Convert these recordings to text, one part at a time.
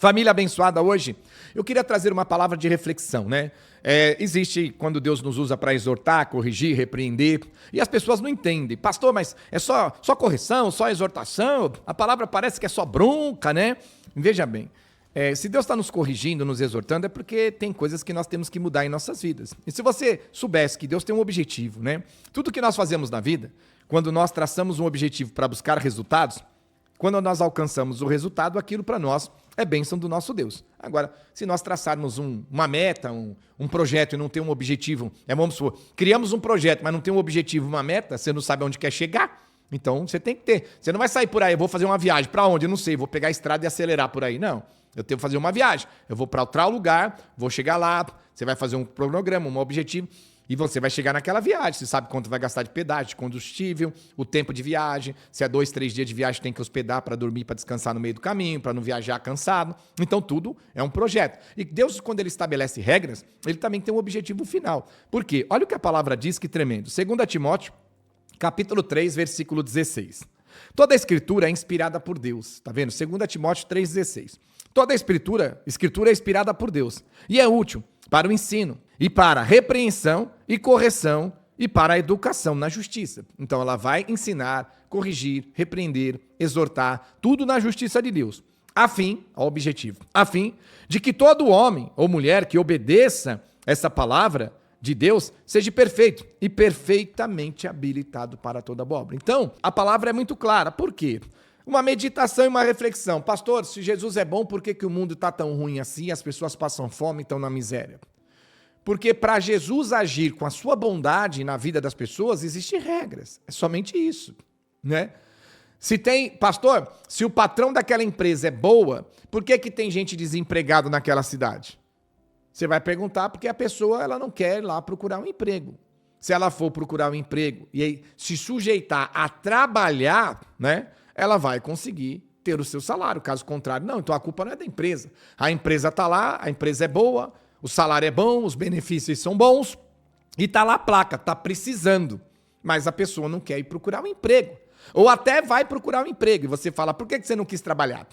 Família abençoada, hoje eu queria trazer uma palavra de reflexão, né? Existe quando Deus nos usa para exortar, corrigir, repreender, e as pessoas não entendem. Pastor, mas é só correção, só exortação? A palavra parece que é só bronca, né? Veja bem, se Deus está nos corrigindo, nos exortando, é porque tem coisas que nós temos que mudar em nossas vidas. E se você soubesse que Deus tem um objetivo, né? Tudo que nós fazemos na vida, quando nós traçamos um objetivo para buscar resultados, quando nós alcançamos o resultado, aquilo para nós é bênção do nosso Deus. Agora, se nós traçarmos uma meta, um projeto e não ter um objetivo, vamos supor, criamos um projeto, mas não tem um objetivo, uma meta, você não sabe onde quer chegar, então você tem que ter. Você não vai sair por aí, eu vou fazer uma viagem, para onde? Eu não sei, vou pegar a estrada e acelerar por aí. Não, eu tenho que fazer uma viagem, eu vou para outro lugar, vou chegar lá, você vai fazer um cronograma, um objetivo, e você vai chegar naquela viagem. Você sabe quanto vai gastar de pedágio, de combustível, o tempo de viagem. Se é 2, 3 dias de viagem, tem que hospedar para dormir, para descansar no meio do caminho, para não viajar cansado. Então, tudo é um projeto. E Deus, quando Ele estabelece regras, Ele também tem um objetivo final. Por quê? Olha o que a palavra diz, que tremendo. 2 Timóteo, capítulo 3, versículo 16. Toda a Escritura é inspirada por Deus. Tá vendo? 2 Timóteo 3,16. Toda a Escritura é inspirada por Deus e é útil para o ensino e para a repreensão e correção e para a educação na justiça. Então ela vai ensinar, corrigir, repreender, exortar, tudo na justiça de Deus. A fim de que todo homem ou mulher que obedeça essa palavra de Deus seja perfeito e perfeitamente habilitado para toda boa obra. Então, a palavra é muito clara. Por quê? Uma meditação e uma reflexão. Pastor, se Jesus é bom, por que o mundo está tão ruim assim? As pessoas passam fome e estão na miséria. Porque para Jesus agir com a sua bondade na vida das pessoas, existem regras. É somente isso, né? Pastor, se o patrão daquela empresa é boa, por que tem gente desempregada naquela cidade? Você vai perguntar porque a pessoa ela não quer ir lá procurar um emprego. Se ela for procurar um emprego e aí se sujeitar a trabalhar, né? Ela vai conseguir ter o seu salário. Caso contrário, não. Então a culpa não é da empresa. A empresa está lá, a empresa é boa, o salário é bom, os benefícios são bons e está lá a placa, está precisando. Mas a pessoa não quer ir procurar um emprego. Ou até vai procurar um emprego e você fala, por que você não quis trabalhar?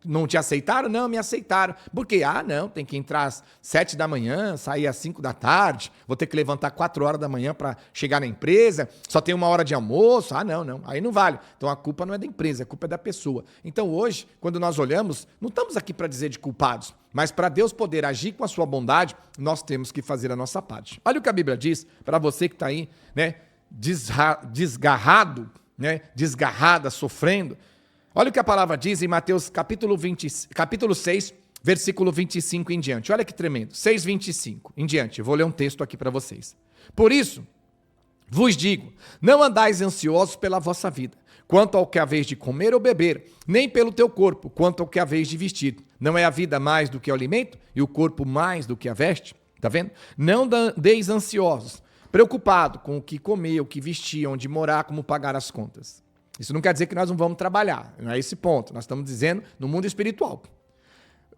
Não te aceitaram? Não, me aceitaram. Por quê? Não, tem que entrar às 7 da manhã, sair às 5 da tarde, vou ter que levantar 4 horas da manhã para chegar na empresa, só tem 1 hora de almoço. Não, aí não vale. Então a culpa não é da empresa, a culpa é da pessoa. Então hoje, quando nós olhamos, não estamos aqui para dizer de culpados, mas para Deus poder agir com a sua bondade, nós temos que fazer a nossa parte. Olha o que a Bíblia diz para você que está aí, né, desgarrado, né, desgarrada, sofrendo. Olha o que a palavra diz em Mateus capítulo 6, versículo 25 em diante. Olha que tremendo. 6:25 em diante. Eu vou ler um texto aqui para vocês. Por isso, vos digo, não andais ansiosos pela vossa vida, quanto ao que haveis de comer ou beber, nem pelo teu corpo, quanto ao que haveis de vestir. Não é a vida mais do que o alimento e o corpo mais do que a veste? Tá vendo? Não andeis ansiosos, preocupado com o que comer, o que vestir, onde morar, como pagar as contas. Isso não quer dizer que nós não vamos trabalhar, não é esse ponto. Nós estamos dizendo no mundo espiritual.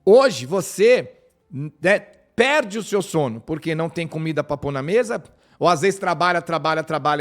Hoje você perde o seu sono porque não tem comida para pôr na mesa, ou às vezes trabalha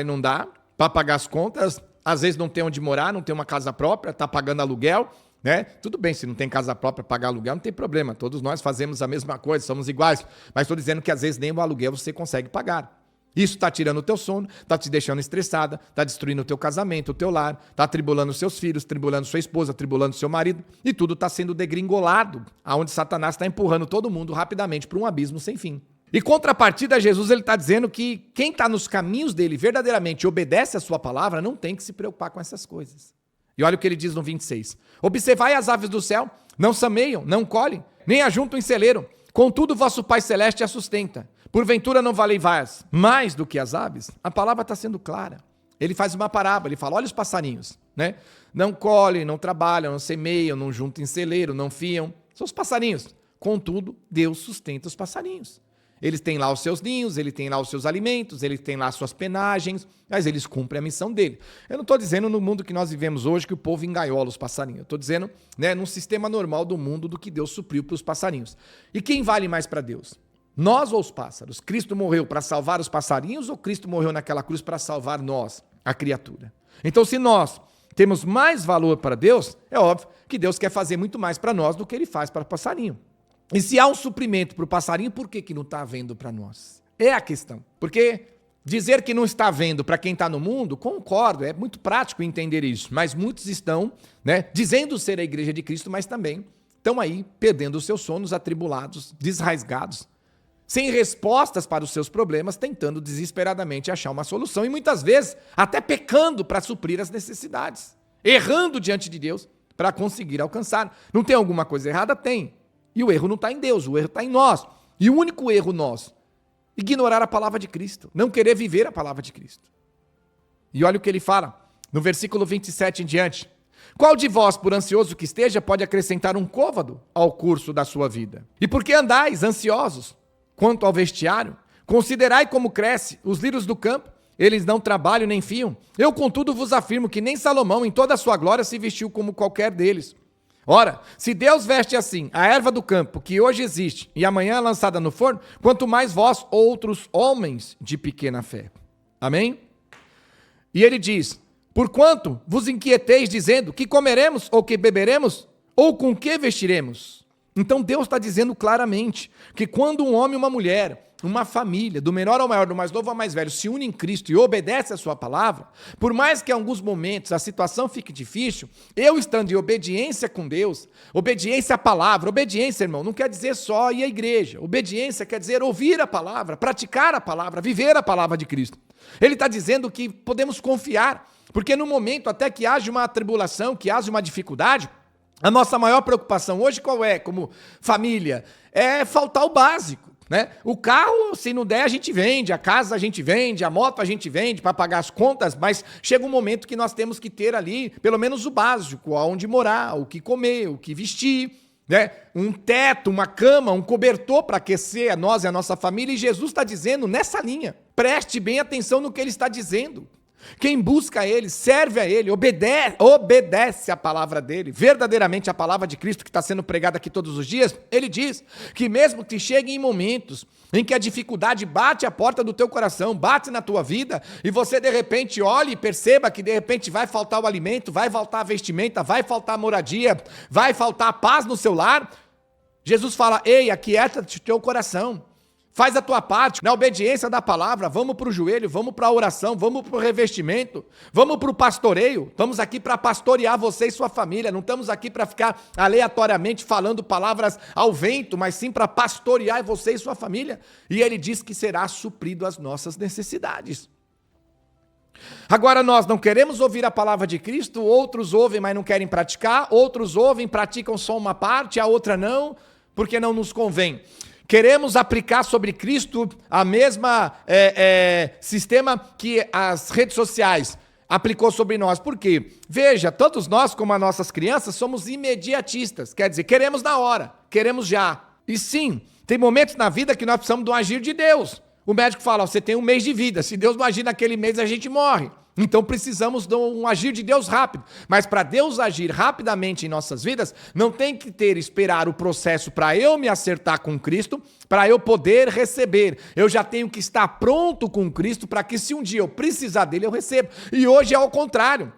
e não dá para pagar as contas, às vezes não tem onde morar, não tem uma casa própria, está pagando aluguel, né? Tudo bem, se não tem casa própria, pagar aluguel não tem problema, todos nós fazemos a mesma coisa, somos iguais, mas estou dizendo que às vezes nem o aluguel você consegue pagar. Isso está tirando o teu sono, está te deixando estressada, está destruindo o teu casamento, o teu lar, está atribulando seus filhos, tribulando sua esposa, tribulando seu marido, e tudo está sendo degringolado, aonde Satanás está empurrando todo mundo rapidamente para um abismo sem fim. E contrapartida, Jesus ele está dizendo que quem está nos caminhos dele verdadeiramente obedece a sua palavra, não tem que se preocupar com essas coisas. E olha o que ele diz no 26. Observai as aves do céu, não sameiam, não colhem, nem ajuntam em celeiro, contudo vosso Pai Celeste a sustenta. Porventura não valei vós mais do que as aves? A palavra está sendo clara. Ele faz uma parábola, ele fala, olha os passarinhos, né? Não colhem, não trabalham, não semeiam, não juntam em celeiro, não fiam. São os passarinhos. Contudo, Deus sustenta os passarinhos. Eles têm lá os seus ninhos, ele tem lá os seus alimentos, ele tem lá as suas penagens, mas eles cumprem a missão dele. Eu não estou dizendo no mundo que nós vivemos hoje que o povo engaiola os passarinhos. Eu estou dizendo, né, num sistema normal do mundo do que Deus supriu para os passarinhos. E quem vale mais para Deus? Nós ou os pássaros? Cristo morreu para salvar os passarinhos ou Cristo morreu naquela cruz para salvar nós, a criatura? Então, se nós temos mais valor para Deus, é óbvio que Deus quer fazer muito mais para nós do que ele faz para o passarinho. E se há um suprimento para o passarinho, por que não está havendo para nós? É a questão. Porque dizer que não está havendo para quem está no mundo, concordo, é muito prático entender isso. Mas muitos estão, dizendo ser a igreja de Cristo, mas também estão aí perdendo os seus sonos, atribulados, desrasgados, sem respostas para os seus problemas, tentando desesperadamente achar uma solução e muitas vezes até pecando para suprir as necessidades, errando diante de Deus para conseguir alcançar. Não tem alguma coisa errada? Tem. E o erro não está em Deus, o erro está em nós. E o único erro nosso, ignorar a palavra de Cristo, não querer viver a palavra de Cristo. E olha o que ele fala no versículo 27 em diante. Qual de vós, por ansioso que esteja, pode acrescentar um côvado ao curso da sua vida? E por que andais ansiosos? Quanto ao vestiário, considerai como cresce os lírios do campo, eles não trabalham nem fiam. Eu, contudo, vos afirmo que nem Salomão, em toda a sua glória, se vestiu como qualquer deles. Ora, se Deus veste assim a erva do campo, que hoje existe, e amanhã é lançada no forno, quanto mais vós, outros homens de pequena fé. Amém? E ele diz, porquanto vos inquieteis dizendo, que comeremos, ou que beberemos, ou com que vestiremos? Então Deus está dizendo claramente que quando um homem e uma mulher, uma família, do menor ao maior, do mais novo ao mais velho, se une em Cristo e obedece a sua palavra, por mais que em alguns momentos a situação fique difícil, eu estando em obediência com Deus, obediência à palavra, obediência, irmão, não quer dizer só ir à igreja, obediência quer dizer ouvir a palavra, praticar a palavra, viver a palavra de Cristo. Ele está dizendo que podemos confiar, porque no momento até que haja uma tribulação, que haja uma dificuldade, a nossa maior preocupação hoje qual é, como família? É faltar o básico, O carro, se não der, a gente vende, a casa a gente vende, a moto a gente vende para pagar as contas, mas chega um momento que nós temos que ter ali, pelo menos o básico, aonde morar, o que comer, o que vestir, Um teto, uma cama, um cobertor para aquecer a nós e a nossa família, e Jesus está dizendo nessa linha, preste bem atenção no que ele está dizendo. Quem busca ele, serve a ele, obedece a palavra dele, verdadeiramente a palavra de Cristo que está sendo pregada aqui todos os dias, ele diz que mesmo que cheguem em momentos em que a dificuldade bate a porta do teu coração, bate na tua vida, e você de repente olhe e perceba que de repente vai faltar o alimento, vai faltar a vestimenta, vai faltar a moradia, vai faltar a paz no seu lar, Jesus fala, ei, aquieta-te o teu coração. Faz a tua parte, na obediência da palavra, vamos para o joelho, vamos para a oração, vamos para o revestimento, vamos para o pastoreio, estamos aqui para pastorear você e sua família, não estamos aqui para ficar aleatoriamente falando palavras ao vento, mas sim para pastorear você e sua família. E ele diz que será suprido as nossas necessidades. Agora nós não queremos ouvir a palavra de Cristo, outros ouvem, mas não querem praticar, outros ouvem, praticam só uma parte, a outra não, porque não nos convém. Queremos aplicar sobre Cristo a mesma sistema que as redes sociais aplicou sobre nós. Por quê? Veja, todos nós, como as nossas crianças, somos imediatistas. Quer dizer, queremos na hora, queremos já. E sim, tem momentos na vida que nós precisamos do agir de Deus. O médico fala, você tem um mês de vida, se Deus não agir naquele mês, a gente morre. Então precisamos de um agir de Deus rápido. Mas para Deus agir rapidamente em nossas vidas, não tem que esperar o processo para eu me acertar com Cristo, para eu poder receber. Eu já tenho que estar pronto com Cristo para que se um dia eu precisar dele, eu receba. E hoje é ao contrário.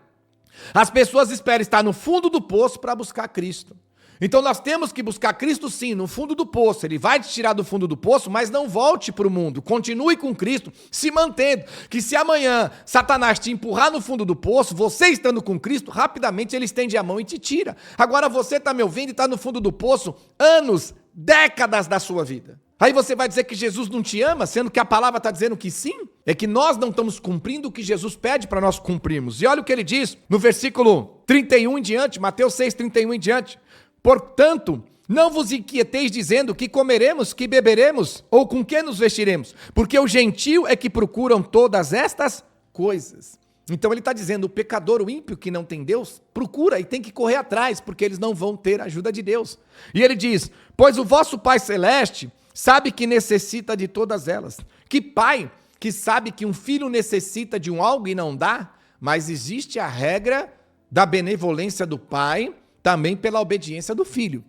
As pessoas esperam estar no fundo do poço para buscar Cristo. Então nós temos que buscar Cristo sim, no fundo do poço. Ele vai te tirar do fundo do poço, mas não volte para o mundo. Continue com Cristo, se mantendo. Que se amanhã Satanás te empurrar no fundo do poço, você estando com Cristo, rapidamente ele estende a mão e te tira. Agora você está me ouvindo e está no fundo do poço anos, décadas da sua vida. Aí você vai dizer que Jesus não te ama, sendo que a palavra está dizendo que sim? É que nós não estamos cumprindo o que Jesus pede para nós cumprirmos. E olha o que ele diz no versículo 31 em diante, Mateus 6, 31 em diante. Portanto, não vos inquieteis dizendo que comeremos, que beberemos, ou com que nos vestiremos, porque o gentio é que procuram todas estas coisas. Então ele está dizendo, o pecador, o ímpio que não tem Deus, procura e tem que correr atrás, porque eles não vão ter a ajuda de Deus. E ele diz, pois o vosso Pai Celeste sabe que necessita de todas elas. Que pai que sabe que um filho necessita de um algo e não dá? Mas existe a regra da benevolência do pai, também pela obediência do filho.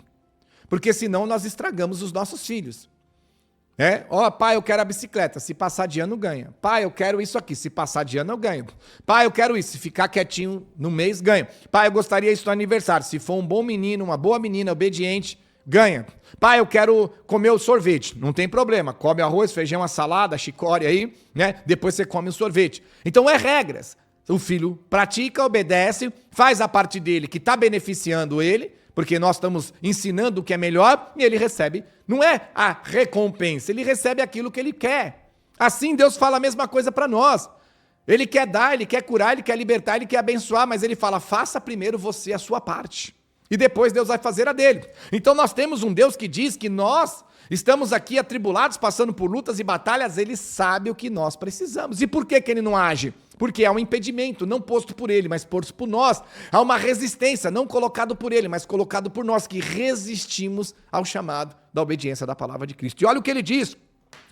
Porque senão nós estragamos os nossos filhos. Ó, pai, eu quero a bicicleta, se passar de ano ganha. Pai, eu quero isso aqui, se passar de ano eu ganho. Pai, eu quero isso, se ficar quietinho no mês ganha. Pai, eu gostaria isso no aniversário, se for um bom menino, uma boa menina, obediente, ganha. Pai, eu quero comer o sorvete, não tem problema, come arroz, feijão, uma salada, chicória aí, né? Depois você come o sorvete. Então é regras. O filho pratica, obedece, faz a parte dele que está beneficiando ele, porque nós estamos ensinando o que é melhor e ele recebe, não é a recompensa, ele recebe aquilo que ele quer. Assim Deus fala a mesma coisa para nós. Ele quer dar, ele quer curar, ele quer libertar, ele quer abençoar, mas ele fala, faça primeiro você a sua parte. E depois Deus vai fazer a dele. Então nós temos um Deus que diz que nós estamos aqui atribulados, passando por lutas e batalhas, ele sabe o que nós precisamos. E por que ele não age? Porque há um impedimento, não posto por ele, mas posto por nós. Há uma resistência, não colocado por ele, mas colocado por nós, que resistimos ao chamado da obediência da palavra de Cristo. E olha o que ele diz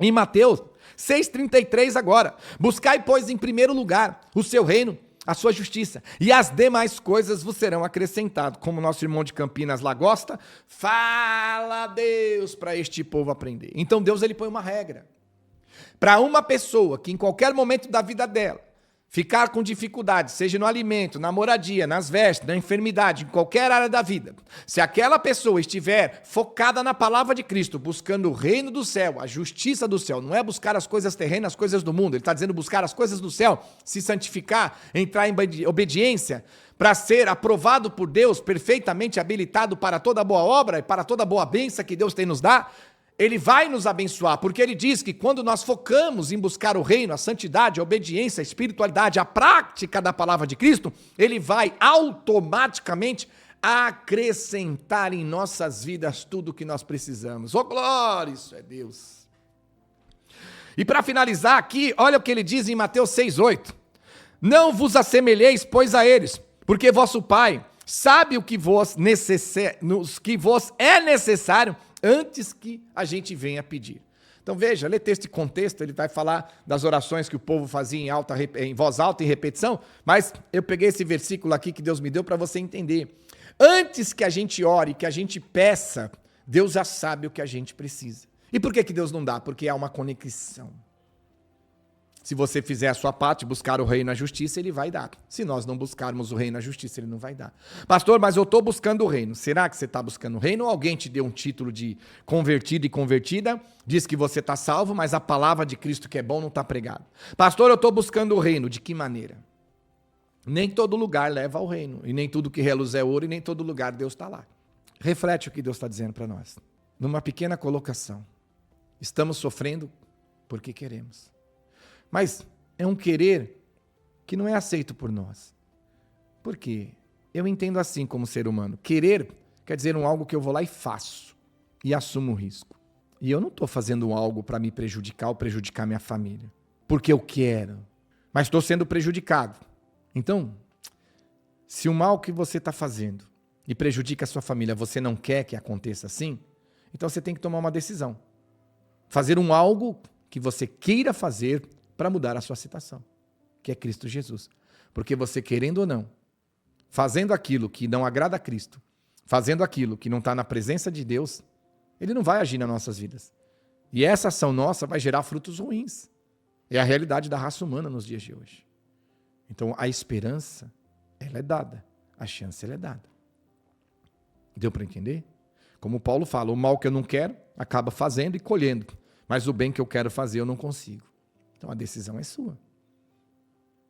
em Mateus 6,33 agora. Buscai, pois, em primeiro lugar o seu reino, a sua justiça, e as demais coisas vos serão acrescentadas. Como nosso irmão de Campinas lá gosta, fala Deus para este povo aprender. Então Deus ele põe uma regra. Para uma pessoa que em qualquer momento da vida dela ficar com dificuldade, seja no alimento, na moradia, nas vestes, na enfermidade, em qualquer área da vida, se aquela pessoa estiver focada na palavra de Cristo, buscando o reino do céu, a justiça do céu, não é buscar as coisas terrenas, as coisas do mundo, ele está dizendo buscar as coisas do céu, se santificar, entrar em obediência, para ser aprovado por Deus, perfeitamente habilitado para toda boa obra e para toda boa bênção que Deus tem nos dá, ele vai nos abençoar, porque ele diz que quando nós focamos em buscar o reino, a santidade, a obediência, a espiritualidade, a prática da palavra de Cristo, ele vai automaticamente acrescentar em nossas vidas tudo o que nós precisamos. Oh, glória, isso é Deus. E para finalizar aqui, olha o que ele diz em Mateus 6,8. Não vos assemelheis, pois, a eles, porque vosso Pai sabe o que vos é necessário antes que a gente venha pedir. Então veja, lê texto e contexto, ele vai falar das orações que o povo fazia em voz alta, em repetição, mas eu peguei esse versículo aqui que Deus me deu para você entender. Antes que a gente ore, que a gente peça, Deus já sabe o que a gente precisa. E por que Deus não dá? Porque há uma conexão. Se você fizer a sua parte, buscar o reino e a justiça, ele vai dar. Se nós não buscarmos o reino e a justiça, ele não vai dar. Pastor, mas eu estou buscando o reino. Será que você está buscando o reino? Ou alguém te deu um título de convertido e convertida, diz que você está salvo, mas a palavra de Cristo que é bom não está pregada. Pastor, eu estou buscando o reino. De que maneira? Nem todo lugar leva ao reino. E nem tudo que reluz é ouro, e nem todo lugar Deus está lá. Reflete o que Deus está dizendo para nós. Numa pequena colocação. Estamos sofrendo porque queremos. Mas é um querer que não é aceito por nós. Por quê? Eu entendo assim como ser humano. Querer quer dizer algo que eu vou lá e faço. E assumo o risco. E eu não estou fazendo algo para me prejudicar ou prejudicar minha família. Porque eu quero. Mas estou sendo prejudicado. Então, se o mal que você está fazendo e prejudica a sua família, você não quer que aconteça assim, então você tem que tomar uma decisão. Fazer algo que você queira fazer para mudar a sua situação, que é Cristo Jesus. Porque você, querendo ou não, fazendo aquilo que não agrada a Cristo, fazendo aquilo que não está na presença de Deus, ele não vai agir nas nossas vidas. E essa ação nossa vai gerar frutos ruins. É a realidade da raça humana nos dias de hoje. Então, a esperança, ela é dada. A chance, ela é dada. Deu para entender? Como Paulo fala, o mal que eu não quero, acaba fazendo e colhendo. Mas o bem que eu quero fazer, eu não consigo. Então a decisão é sua.